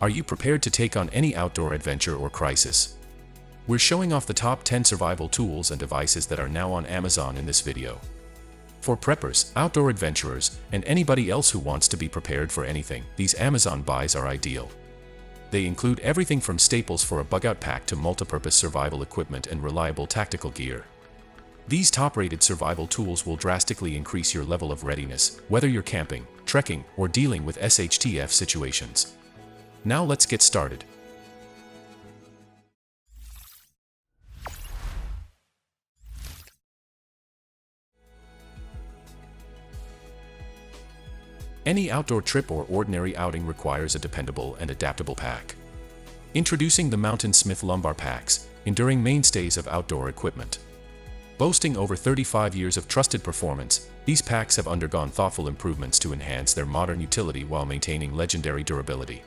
Are you prepared to take on any outdoor adventure or crisis? We're showing off the top 10 survival tools and devices that are now on Amazon in this video. For preppers, outdoor adventurers, and anybody else who wants to be prepared for anything, these Amazon buys are ideal. They include everything from staples for a bug-out pack to multipurpose survival equipment and reliable tactical gear. These top-rated survival tools will drastically increase your level of readiness, whether you're camping, trekking, or dealing with SHTF situations. Now let's get started. Any outdoor trip or ordinary outing requires a dependable and adaptable pack. Introducing the Smmith Lumbar packs, enduring mainstays of outdoor equipment. Boasting over 35 years of trusted performance, these packs have undergone thoughtful improvements to enhance their modern utility while maintaining legendary durability.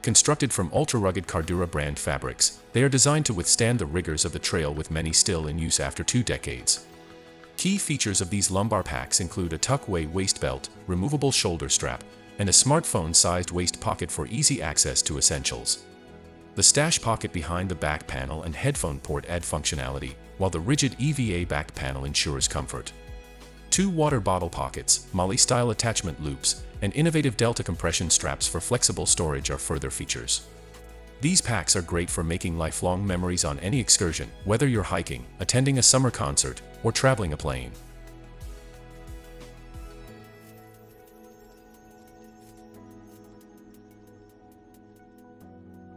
Constructed from ultra-rugged Cardura brand fabrics, they are designed to withstand the rigors of the trail, with many still in use after 2 decades. Key features of these lumbar packs include a tuck-away waist belt, removable shoulder strap, and a smartphone-sized waist pocket for easy access to essentials. The stash pocket behind the back panel and headphone port add functionality, while the rigid EVA back panel ensures comfort. 2 water bottle pockets, MOLLE-style attachment loops, and innovative Delta compression straps for flexible storage are further features. These packs are great for making lifelong memories on any excursion, whether you're hiking, attending a summer concert, or traveling a plane.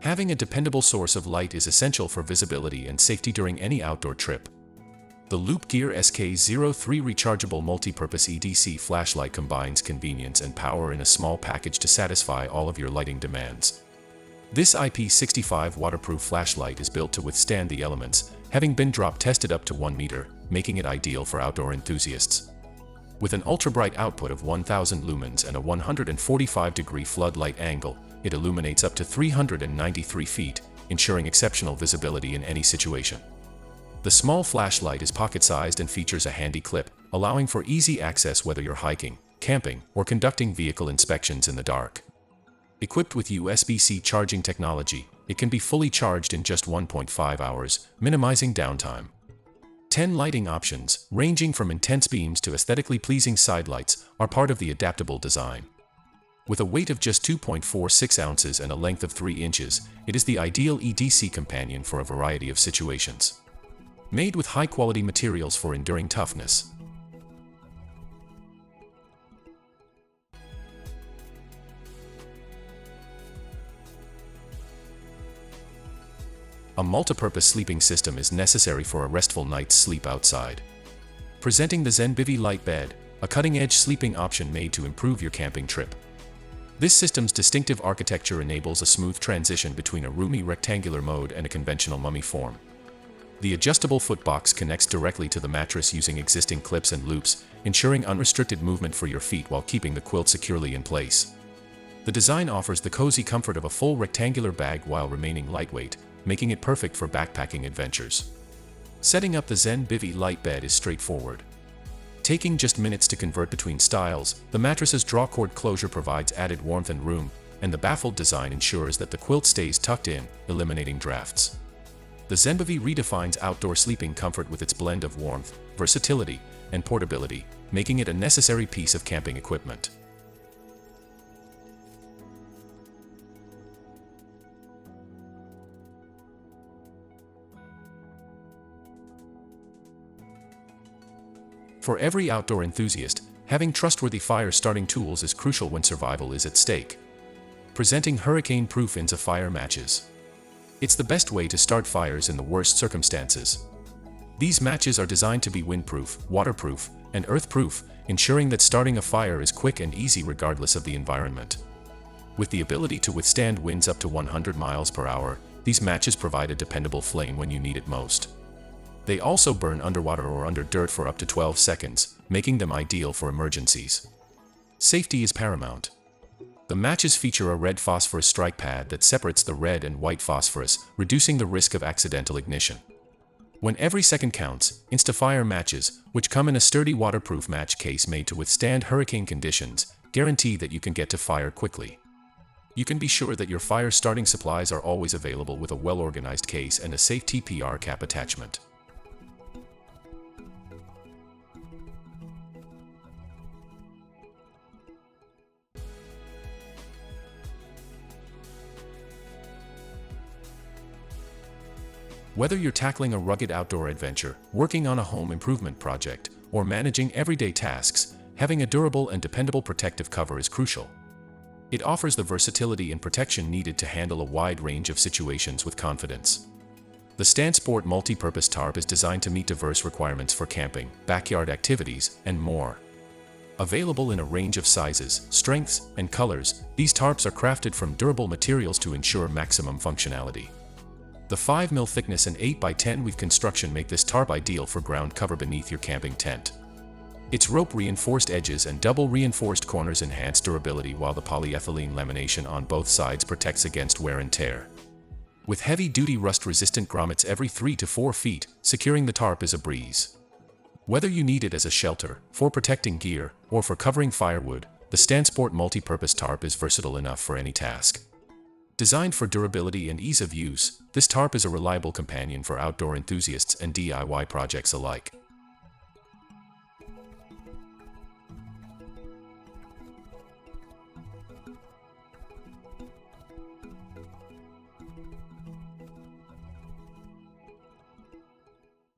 Having a dependable source of light is essential for visibility and safety during any outdoor trip. The Loop Gear SK03 rechargeable multi-purpose EDC flashlight combines convenience and power in a small package to satisfy all of your lighting demands. This IP65 waterproof flashlight is built to withstand the elements, having been drop tested up to 1 meter, making it ideal for outdoor enthusiasts. With an ultra-bright output of 1000 lumens and a 145-degree floodlight angle, it illuminates up to 393 feet, ensuring exceptional visibility in any situation. The small flashlight is pocket-sized and features a handy clip, allowing for easy access whether you're hiking, camping, or conducting vehicle inspections in the dark. Equipped with USB-C charging technology, it can be fully charged in just 1.5 hours, minimizing downtime. 10 lighting options, ranging from intense beams to aesthetically pleasing sidelights, are part of the adaptable design. With a weight of just 2.46 ounces and a length of 3 inches, it is the ideal EDC companion for a variety of situations. Made with high-quality materials for enduring toughness. A multipurpose sleeping system is necessary for a restful night's sleep outside. Presenting the Zen Bivy Light Bed, a cutting-edge sleeping option made to improve your camping trip. This system's distinctive architecture enables a smooth transition between a roomy rectangular mode and a conventional mummy form. The adjustable footbox connects directly to the mattress using existing clips and loops, ensuring unrestricted movement for your feet while keeping the quilt securely in place. The design offers the cozy comfort of a full rectangular bag while remaining lightweight, making it perfect for backpacking adventures. Setting up the Zen Bivy Light Bed is straightforward. Taking just minutes to convert between styles, the mattress's drawcord closure provides added warmth and room, and the baffled design ensures that the quilt stays tucked in, eliminating drafts. The Zen Bivy redefines outdoor sleeping comfort with its blend of warmth, versatility, and portability, making it a necessary piece of camping equipment. For every outdoor enthusiast, having trustworthy fire-starting tools is crucial when survival is at stake. Presenting hurricane-proof Instafire matches. It's the best way to start fires in the worst circumstances. These matches are designed to be windproof, waterproof, and earthproof, ensuring that starting a fire is quick and easy regardless of the environment. With the ability to withstand winds up to 100 miles per hour, these matches provide a dependable flame when you need it most. They also burn underwater or under dirt for up to 12 seconds, making them ideal for emergencies. Safety is paramount. The matches feature a red phosphorus strike pad that separates the red and white phosphorus, reducing the risk of accidental ignition. When every second counts, Instafire matches, which come in a sturdy waterproof match case made to withstand hurricane conditions, guarantee that you can get to fire quickly. You can be sure that your fire starting supplies are always available with a well-organized case and a safe TPR cap attachment. Whether you're tackling a rugged outdoor adventure, working on a home improvement project, or managing everyday tasks, having a durable and dependable protective cover is crucial. It offers the versatility and protection needed to handle a wide range of situations with confidence. The Stansport Multipurpose Tarp is designed to meet diverse requirements for camping, backyard activities, and more. Available in a range of sizes, strengths, and colors, these tarps are crafted from durable materials to ensure maximum functionality. The 5mm thickness and 8x10 weave construction make this tarp ideal for ground cover beneath your camping tent. Its rope-reinforced edges and double-reinforced corners enhance durability, while the polyethylene lamination on both sides protects against wear and tear. With heavy-duty rust-resistant grommets every 3 to 4 feet, securing the tarp is a breeze. Whether you need it as a shelter, for protecting gear, or for covering firewood, the Stansport Multipurpose Tarp is versatile enough for any task. Designed for durability and ease of use, this tarp is a reliable companion for outdoor enthusiasts and DIY projects alike.